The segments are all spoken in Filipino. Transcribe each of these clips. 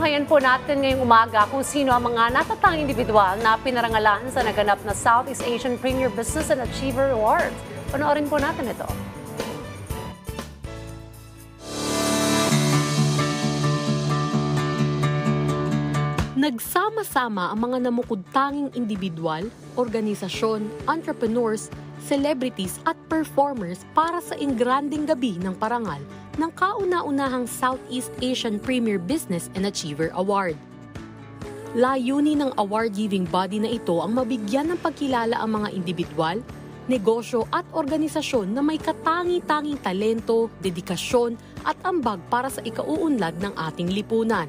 Ngayon po natin ngayong umaga kung sino ang mga natatanging individual na pinarangalan sa naganap na Southeast Asian Premier Business and Achiever Awards. Panoorin po natin ito. Nagsama-sama ang mga namukod-tanging individual, organisasyon, entrepreneurs, celebrities at performers para sa ingranding gabi ng parangal ng kauna-unahang Southeast Asian Premier Business and Achiever Award. Layunin ng award-giving body na ito ang mabigyan ng pagkilala ang mga individual, negosyo at organisasyon na may katangi-tanging talento, dedikasyon at ambag para sa ikauunlad ng ating lipunan.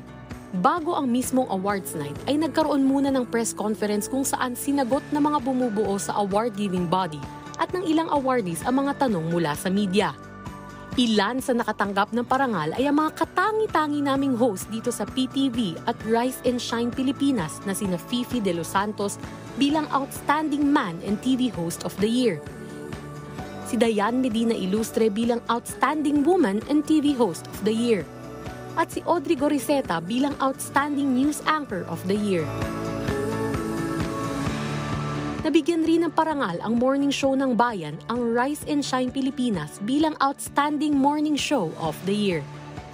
Bago ang mismong awards night ay nagkaroon muna ng press conference kung saan sinagot ng mga bumubuo sa award-giving body at ng ilang awardees ang mga tanong mula sa media. Ilan sa nakatanggap ng parangal ay ang mga katangi-tangi naming host dito sa PTV at Rise and Shine Pilipinas na sina Fifi De Los Santos bilang Outstanding Man and TV Host of the Year, si Dayan Medina Ilustre bilang Outstanding Woman and TV Host of the Year, at si Audrey Goriseta bilang Outstanding News Anchor of the Year. Nabigyan rin ng parangal ang morning show ng bayan, ang Rise and Shine Pilipinas bilang Outstanding Morning Show of the Year.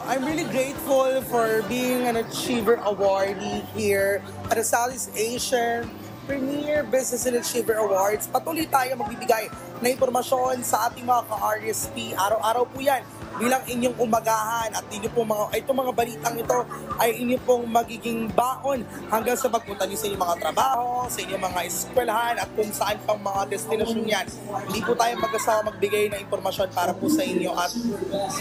I'm really grateful for being an Achiever Awardee here at the Southeast Asian Premier Business and Achiever Awards. Patuloy tayo magbibigay na impormasyon sa ating mga ka-RSP. Araw-araw po yan bilang inyong umagahan at itong mga balitang ito ay inyo pong magiging baon hanggang sa pagpunta niyo sa inyong mga trabaho, sa inyong mga eskwelahan at kung saan pang mga destinasyon yan. Hindi po tayo mag-asawa magbigay ng impormasyon para po sa inyo at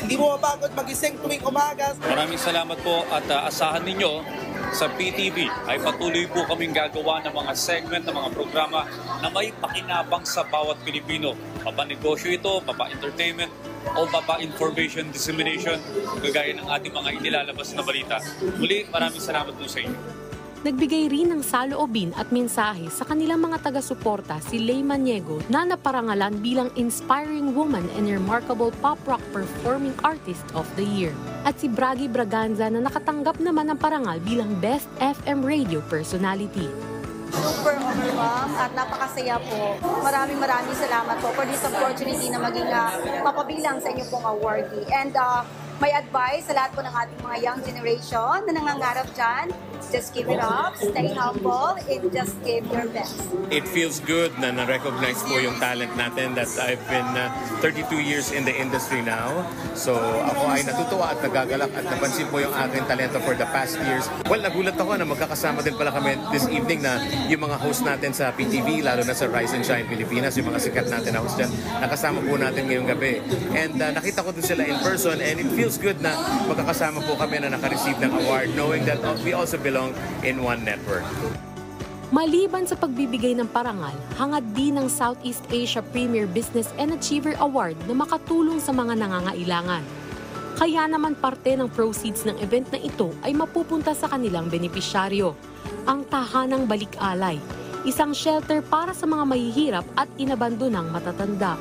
hindi mo mapagod magising tuwing umaga. Maraming salamat po at asahan ninyo sa PTV ay patuloy po kaming gagawa ng mga segment, ng mga programa na may pakinabang sa bawat Pilipino. Papa-negosyo ito, papa-entertainment, o papa-information dissemination, kagaya ng ating mga inilalabas na balita. Muli, maraming salamat po sa inyo. Nagbigay rin ng saloobin at mensahe sa kanilang mga taga-suporta si Lay Maniego na naparangalan bilang Inspiring Woman and Remarkable Pop Rock Performing Artist of the Year, at si Bragi Braganza na nakatanggap naman ng parangal bilang Best FM Radio Personality. Super overwhelmed at napakasaya po. Maraming salamat po for this opportunity na maging mapabilang sa inyo pong awardee. And may advice sa lahat po ng ating mga young generation na nangangarap dyan, just give it up, stay humble, and just give your best. It feels good na na-recognize po yung talent natin that I've been 32 years in the industry now. So ako ay natutuwa at nagagalak at napansin po yung aking talento for the past years. Well, nagulat ako na magkakasama din pala kami this evening na yung mga host natin sa PTV, lalo na sa Rise and Shine Pilipinas, yung mga sikat natin na host dyan, nakasama po natin ngayong gabi. And nakita ko din sila in person and it feels good na magkakasama po kami na naka-receive ng award knowing that we also belong in one network. Maliban sa pagbibigay ng parangal, hangad din ng Southeast Asia Premier Business and Achiever Award na makatulong sa mga nangangailangan. Kaya naman parte ng proceeds ng event na ito ay mapupunta sa kanilang benepisyaryo, ang Tahanang Balik-alay, isang shelter para sa mga mahihirap at inabandonang matatanda.